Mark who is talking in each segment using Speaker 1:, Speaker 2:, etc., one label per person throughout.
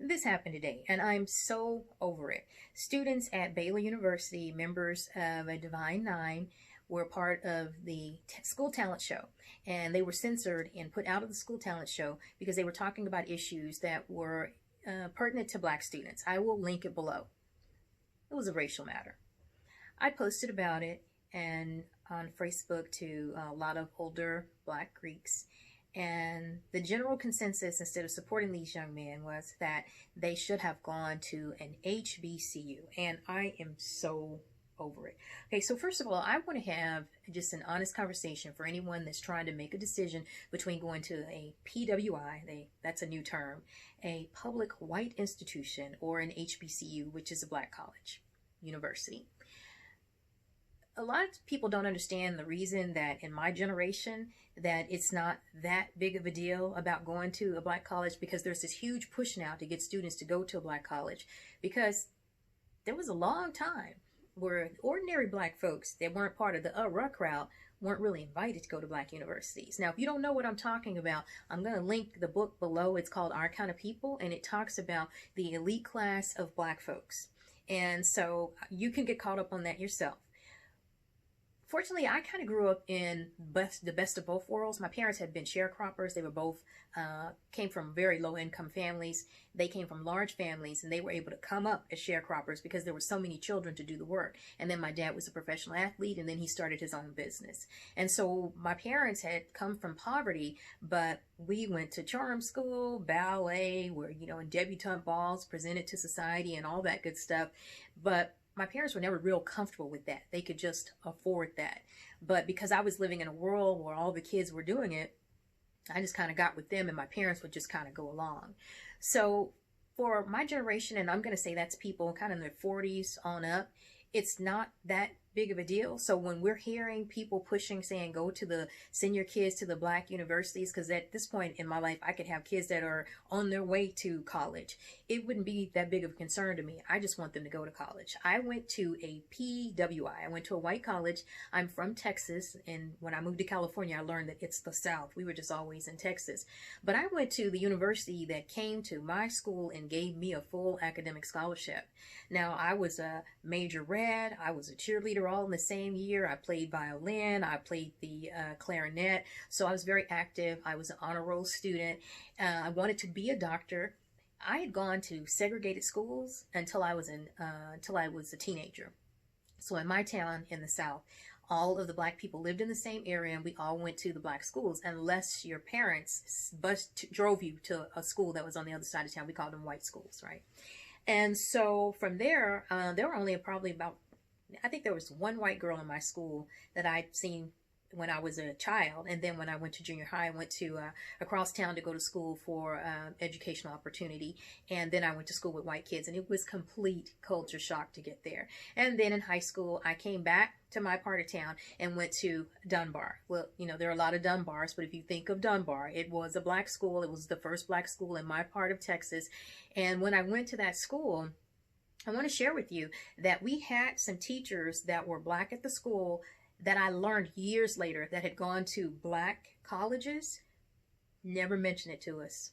Speaker 1: This happened today, and I'm so over it. Students at Baylor University, members of a Divine Nine, were part of the school talent show, and they were censored and put out of the school talent show because they were talking about issues that were pertinent to black students. I will link it below. It was a racial matter. I posted about it and on Facebook to a lot of older black Greeks, and the general consensus, instead of supporting these young men, was that they should have gone to an HBCU. And I am so over it. Okay, so first of all, I want to have just an honest conversation for anyone that's trying to make a decision between going to a PWI, that's a new term, a public white institution, or an HBCU, which is a black college university. A lot of people don't understand the reason that in my generation that it's not that big of a deal about going to a black college, because there's this huge push now to get students to go to a black college, because there was a long time where ordinary black folks that weren't part of the ruck crowd weren't really invited to go to black universities. Now, if you don't know what I'm talking about, I'm going to link the book below. It's called Our Kind of People, and it talks about the elite class of black folks. And so you can get caught up on that yourself. Fortunately, I kind of grew up in the best of both worlds. My parents had been sharecroppers. They were both, came from very low income families. They came from large families, and they were able to come up as sharecroppers because there were so many children to do the work. And then my dad was a professional athlete, and then he started his own business. And so my parents had come from poverty, but we went to charm school, ballet, and debutante balls presented to society and all that good stuff. But my parents were never real comfortable with that. They could just afford that. But because I was living in a world where all the kids were doing it, I just kind of got with them, and my parents would just kind of go along. So for my generation, and I'm going to say that's people kind of in their 40s on up, it's not that big of a deal. So when we're hearing people pushing, saying go to send your kids to the black universities, because at this point in my life, I could have kids that are on their way to college. It wouldn't be that big of a concern to me. I just want them to go to college. I went to a PWI. I went to a white college. I'm from Texas, and when I moved to California, I learned that it's the South. We were just always in Texas. But I went to the university that came to my school and gave me a full academic scholarship. Now, I was a major red. I was a cheerleader all in the same year. I played violin. I played the clarinet. So I was very active. I was an honor roll student. I wanted to be a doctor. I had gone to segregated schools until I was a teenager. So in my town in the South, all of the black people lived in the same area, and we all went to the black schools, unless your parents drove you to a school that was on the other side of town. We called them white schools, right? And so from there, there were only probably about, I think there was one white girl in my school that I'd seen when I was a child. And then when I went to junior high, I went to across town to go to school for educational opportunity. And then I went to school with white kids, and it was complete culture shock to get there. And then in high school, I came back to my part of town and went to Dunbar. Well, there are a lot of Dunbars, but if you think of Dunbar, it was a black school. It was the first black school in my part of Texas. And when I went to that school, I want to share with you that we had some teachers that were black at the school that I learned years later that had gone to black colleges, never mentioned it to us.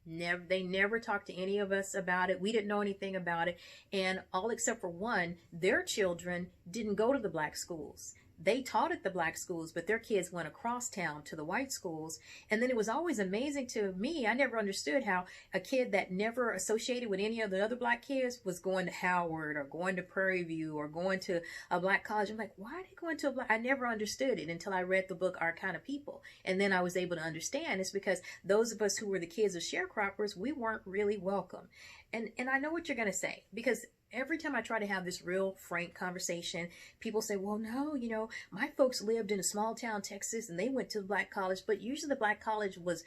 Speaker 1: They never talked to any of us about it. We didn't know anything about it. And all except for one, their children didn't go to the black schools. They taught at the black schools, but their kids went across town to the white schools. And then it was always amazing to me. I never understood how a kid that never associated with any of the other black kids was going to Howard or going to Prairie View or going to a black college. I'm like, why are they going to a black? I never understood it until I read the book, Our Kind of People. And then I was able to understand it's because those of us who were the kids of sharecroppers, we weren't really welcome. And I know what you're going to say, because every time I try to have this real frank conversation, people say, well, no, my folks lived in a small town, Texas, and they went to the black college. But usually the black college was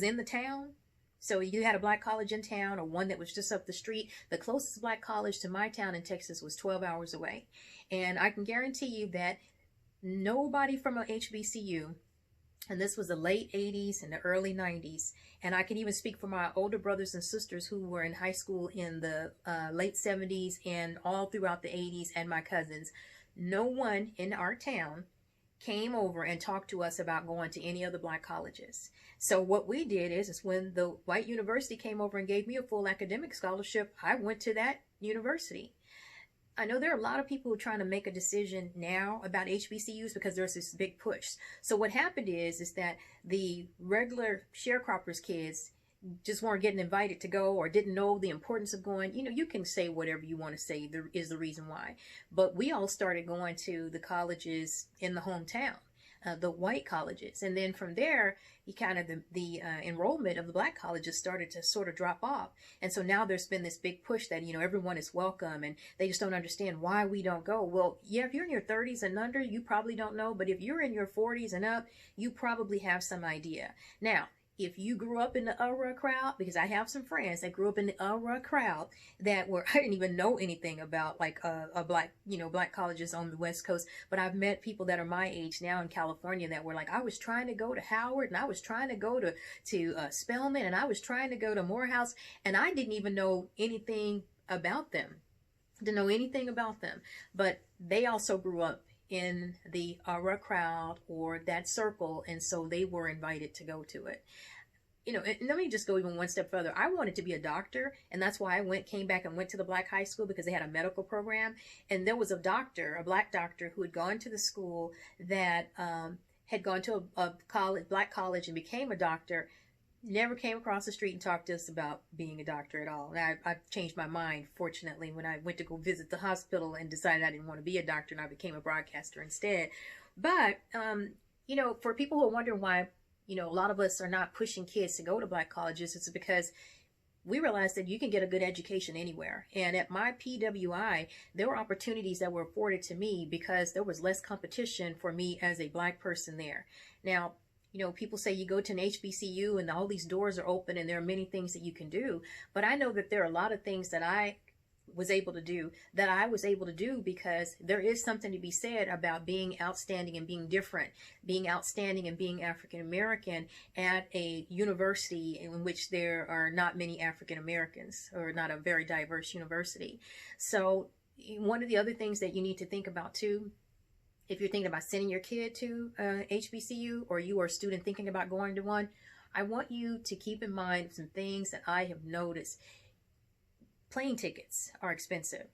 Speaker 1: in the town. So you had a black college in town or one that was just up the street. The closest black college to my town in Texas was 12 hours away. And I can guarantee you that nobody from a HBCU, and this was the late 80s and the early 90s. And I can even speak for my older brothers and sisters who were in high school in the late 70s and all throughout the 80s, and my cousins. No one in our town came over and talked to us about going to any of the black colleges. So what we did is when the white university came over and gave me a full academic scholarship, I went to that university. I know there are a lot of people who are trying to make a decision now about HBCUs because there's this big push. So what happened is that the regular sharecroppers kids just weren't getting invited to go or didn't know the importance of going. You know, you can say whatever you want to say, there is the reason why. But we all started going to the colleges in the hometown, the white colleges. And then from there, you kind of the enrollment of the black colleges started to sort of drop off. And so now there's been this big push that, you know, everyone is welcome and they just don't understand why we don't go. Well, yeah, if you're in your 30s and under, you probably don't know. But if you're in your 40s and up, you probably have some idea. Now, if you grew up in the crowd, because I have some friends that grew up in the crowd that were, I didn't even know anything about like a black, you know, black colleges on the West Coast. But I've met people that are my age now in California that were like, I was trying to go to Howard and I was trying to go to Spelman and I was trying to go to Morehouse and I didn't even know anything about them. Didn't know anything about them. But they also grew up in the crowd or that circle, and so they were invited to go to it. You know, and let me just go even one step further. I wanted to be a doctor, and that's why I came back and went to the black high school because they had a medical program, and there was a doctor, a black doctor, who had gone to the school that had gone to a black college and became a doctor. Never came across the street and talked to us about being a doctor at all. And I changed my mind, fortunately, when I went to go visit the hospital and decided I didn't want to be a doctor and I became a broadcaster instead. But, you know, for people who are wondering why, you know, a lot of us are not pushing kids to go to black colleges, it's because we realized that you can get a good education anywhere. And at my PWI, there were opportunities that were afforded to me because there was less competition for me as a black person there. Now, you know, people say you go to an HBCU and all these doors are open and there are many things that you can do. But I know that there are a lot of things that I was able to do because there is something to be said about being outstanding and being different, being outstanding and being African American at a university in which there are not many African Americans, or not a very diverse university. So one of the other things that you need to think about too, if you're thinking about sending your kid to HBCU, or you are a student thinking about going to one, I want you to keep in mind some things that I have noticed. Plane tickets are expensive.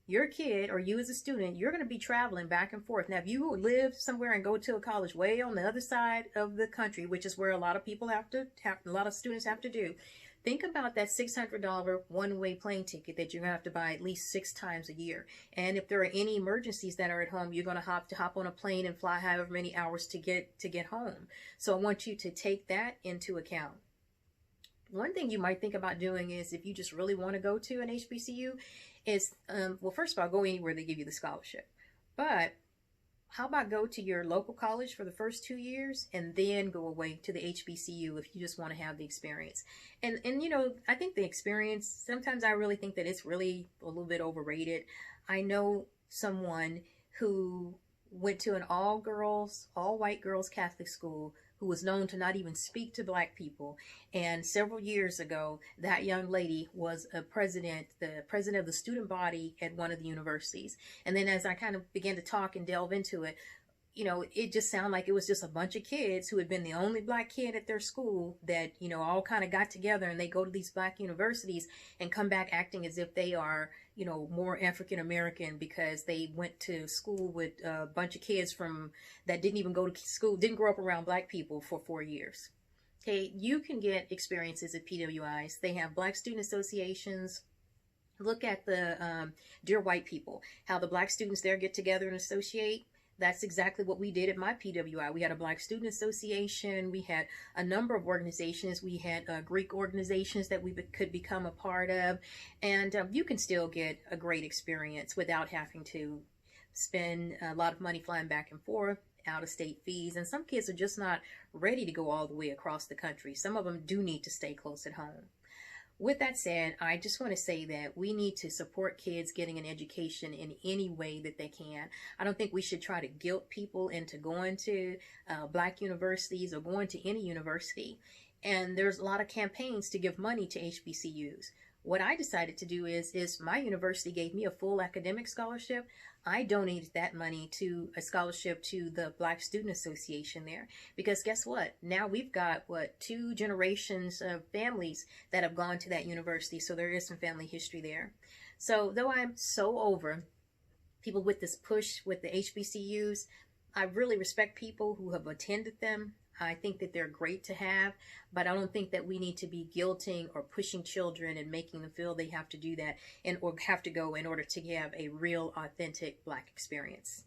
Speaker 1: Your kid, or you as a student, you're going to be traveling back and forth. Now, if you live somewhere and go to a college way on the other side of the country, which is where a lot of people a lot of students have to do, think about that $600 one-way plane ticket that you're going to have to buy at least 6 times a year. And if there are any emergencies that are at home, you're going to have to hop on a plane and fly however many hours to get home. So I want you to take that into account. One thing you might think about doing is, if you just really want to go to an HBCU, is, well, first of all, go anywhere they give you the scholarship. But how about go to your local college for the first 2 years and then go away to the HBCU if you just want to have the experience. And you know, I think the experience, sometimes I really think that it's really a little bit overrated. I know someone who went to an all white girls Catholic school, who was known to not even speak to black people. And several years ago, that young lady was the president of the student body at one of the universities. And then as I kind of began to talk and delve into it, you know, it just sounded like it was just a bunch of kids who had been the only black kid at their school that, you know, all kind of got together, and they go to these black universities and come back acting as if they are, you know, more African American because they went to school with a bunch of kids that didn't even go to school, didn't grow up around black people for 4 years. Okay, you can get experiences at PWIs. They have black student associations. Look at the Dear White People, how the black students there get together and associate. That's exactly what we did at my PWI. We had a Black Student Association. We had a number of organizations. We had Greek organizations that we could become a part of. And you can still get a great experience without having to spend a lot of money flying back and forth, out-of-state fees. And some kids are just not ready to go all the way across the country. Some of them do need to stay close at home. With that said, I just want to say that we need to support kids getting an education in any way that they can. I don't think we should try to guilt people into going to black universities or going to any university. And there's a lot of campaigns to give money to HBCUs. what I decided to do is my university gave me a full academic scholarship. I donated that money to a scholarship to the Black Student Association there, because guess what? Now we've got, what, 2 generations of families that have gone to that university, so there is some family history there. So though I'm so over people with this push with the HBCUs, I really respect people who have attended them. I think that they're great to have, but I don't think that we need to be guilting or pushing children and making them feel they have to do that or have to go in order to have a real, authentic Black experience.